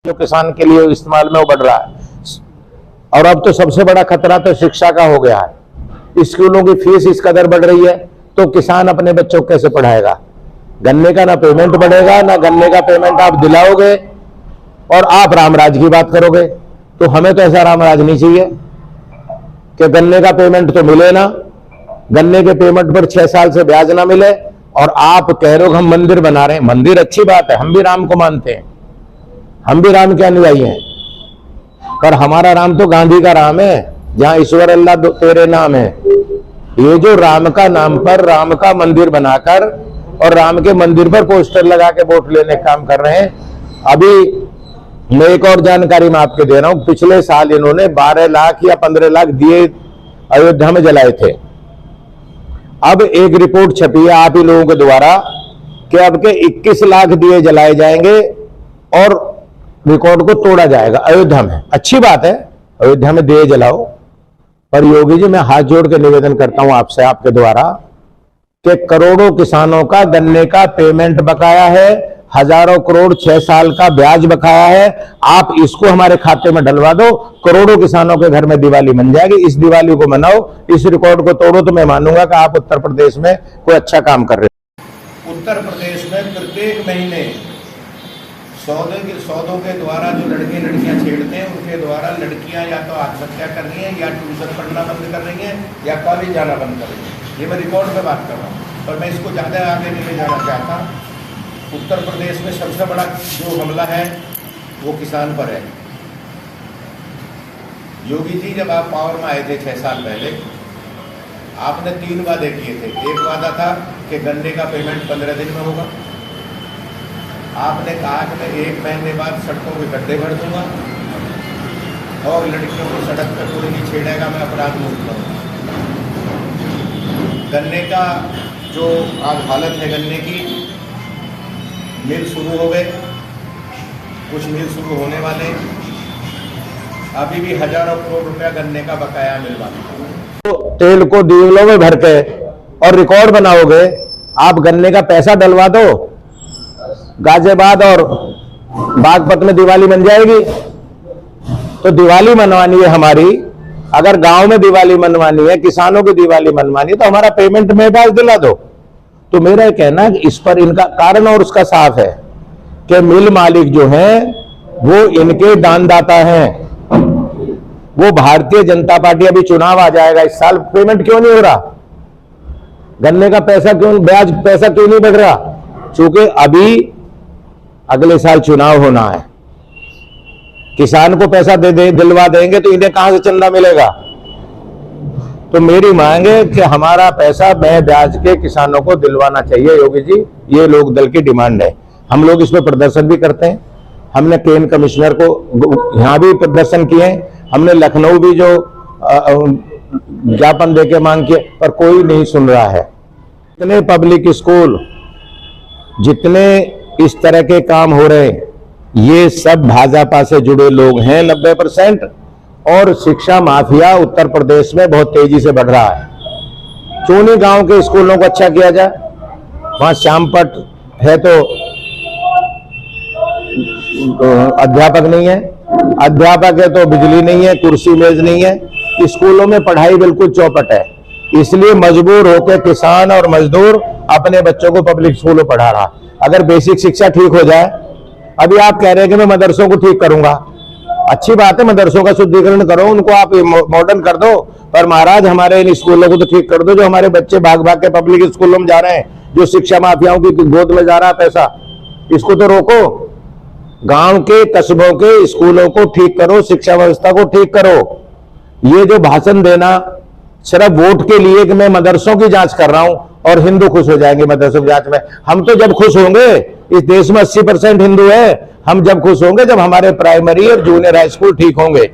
जो किसान के लिए इस्तेमाल में वो बढ़ रहा है। और अब तो सबसे बड़ा खतरा तो शिक्षा का हो गया है। स्कूलों की फीस इस कदर बढ़ रही है तो किसान अपने बच्चों को कैसे पढ़ाएगा। गन्ने का ना पेमेंट बढ़ेगा, ना गन्ने का पेमेंट आप दिलाओगे और आप रामराज की बात करोगे। तो हमें तो ऐसा रामराज नहीं चाहिए कि गन्ने का पेमेंट तो मिले ना, गन्ने के पेमेंट पर 6 साल से ब्याज ना मिले, और आप कह रहे हो हम मंदिर बना रहे हैं। मंदिर अच्छी बात है, हम भी राम को मानते हैं, हम भी राम के अनुयायी हैं, पर हमारा राम तो गांधी का राम है, जहां ईश्वर अल्लाह तेरे नाम है। ये जो राम का नाम पर राम का मंदिर बनाकर और राम के मंदिर पर पोस्टर लगा के वोट लेने का काम कर रहे हैं। अभी मैं एक और जानकारी मैं आपके दे रहा हूं, पिछले साल इन्होंने 12 लाख या 15 लाख दिए अयोध्या में जलाए थे। अब एक रिपोर्ट छपी है आप ही लोगों के द्वारा कि अब के 21 लाख दिए जलाए जाएंगे और रिकॉर्ड को तोड़ा जाएगा अयोध्या में। अच्छी बात है, अयोध्या में दिए जलाओ, पर योगी जी मैं हाथ जोड़ के निवेदन करता हूं आपसे, आपके द्वारा, कि करोड़ों किसानों का गन्ने का पेमेंट बकाया है, हजारों करोड़ 6 साल का ब्याज बकाया है। आप इसको हमारे खाते में डलवा दो, करोड़ों किसानों के घर में दिवाली बन जाएगी। इस दिवाली को मनाओ, इस रिकॉर्ड को तोड़ो, तो मैं मानूंगा कि आप उत्तर प्रदेश में कोई अच्छा काम कर रहे हो। उत्तर प्रदेश में प्रत्येक महीने सौदों के द्वारा जो लड़कियां छेड़ते हैं, उनके द्वारा लड़कियां या तो आत्महत्या कर रही हैं, या ट्यूशन पढ़ना बंद कर रही हैं, या कॉलेज जाना बंद कर रही हैं। ये मैं रिकॉर्ड पे बात कर रहा हूँ, पर मैं इसको ज़्यादा आगे नहीं ले जाना चाहता। उत्तर प्रदेश में सबसे बड़ा जो हमला है वो किसान पर है। योगी जी जब आप पावर में आए थे 6 साल पहले, आपने 3 वादे किए थे। एक वादा था कि गन्ने का पेमेंट 15 दिन में होगा। आपने कहा कि मैं 1 महीने बाद सड़कों के गड्ढे भर दूंगा और लड़कियों को सड़क पर कोई नहीं छेड़ेगा, मैं अपराध मुक्त करूँगा। गन्ने का जो आज हालत है गन्ने की, मिल शुरू हो गए, कुछ मिल शुरू होने वाले, अभी भी हजारों करोड़ रुपया गन्ने का बकाया मिल वाला। तो तेल को दीवलों में भर के और रिकॉर्ड बनाओगे, आप गन्ने का पैसा डलवा दो, गाजियाबाद और बागपत में दिवाली बन जाएगी। तो दिवाली मनवानी है हमारी, अगर गांव में दिवाली मनवानी है, किसानों की दिवाली मनवानी है, तो हमारा पेमेंट में ब्याज दिला दो। तो मेरा यह कहना है कि इस पर इनका कारण और उसका साफ है कि मिल मालिक जो हैं वो इनके दानदाता हैं। वो भारतीय जनता पार्टी, अभी चुनाव आ जाएगा इस साल, पेमेंट क्यों नहीं हो रहा, गन्ने का पैसा क्यों, ब्याज पैसा क्यों नहीं बढ़ रहा? क्योंकि अभी अगले साल चुनाव होना है। किसान को पैसा दिलवा देंगे तो इन्हें कहां से चंदा मिलेगा? तो मेरी मांग है कि हमारा पैसा मैं ब्याज के किसानों को दिलवाना चाहिए। योगी जी, ये लोक दल की डिमांड है। हम लोग इसमें प्रदर्शन भी करते हैं। हमने केन कमिश्नर को यहां भी प्रदर्शन किए हैं, हमने लखनऊ भी जो ज्ञापन देके मांग किए, पर कोई नहीं सुन रहा है। जितने पब्लिक स्कूल, जितने इस तरह के काम हो रहे हैं, ये सब भाजपा से जुड़े लोग हैं 90%। और शिक्षा माफिया उत्तर प्रदेश में बहुत तेजी से बढ़ रहा है। क्यों नहीं गांव के स्कूलों को अच्छा किया जाए? वहां श्यामपट है तो अध्यापक नहीं है, अध्यापक है तो बिजली नहीं है, कुर्सी मेज नहीं है, स्कूलों में पढ़ाई बिल्कुल चौपट है। इसलिए मजबूर होकर किसान और मजदूर अपने बच्चों को पब्लिक स्कूलों पढ़ा रहा। अगर बेसिक शिक्षा ठीक हो जाए, अभी आप कह रहे हैं कि मैं मदरसों को ठीक करूंगा, अच्छी बात है, मदरसों का शुद्धिकरण करो, उनको आप मॉडर्न कर दो, पर महाराज हमारे इन स्कूलों को तो ठीक कर दो जो हमारे बच्चे भाग भाग के पब्लिक स्कूलों में जा रहे हैं, जो शिक्षा माफियाओं की गोद में जा रहा है पैसा, इसको तो रोको। गांव के कस्बों के स्कूलों को ठीक करो, शिक्षा व्यवस्था को ठीक करो। ये जो भाषण देना सिर्फ वोट के लिए कि मैं मदरसों की जांच कर रहा हूं और हिंदू खुश हो जाएंगे मदरसों की जांच में, हम तो जब खुश होंगे, इस देश में 80% हिंदू है, हम जब खुश होंगे जब हमारे प्राइमरी और जूनियर हाई स्कूल ठीक होंगे।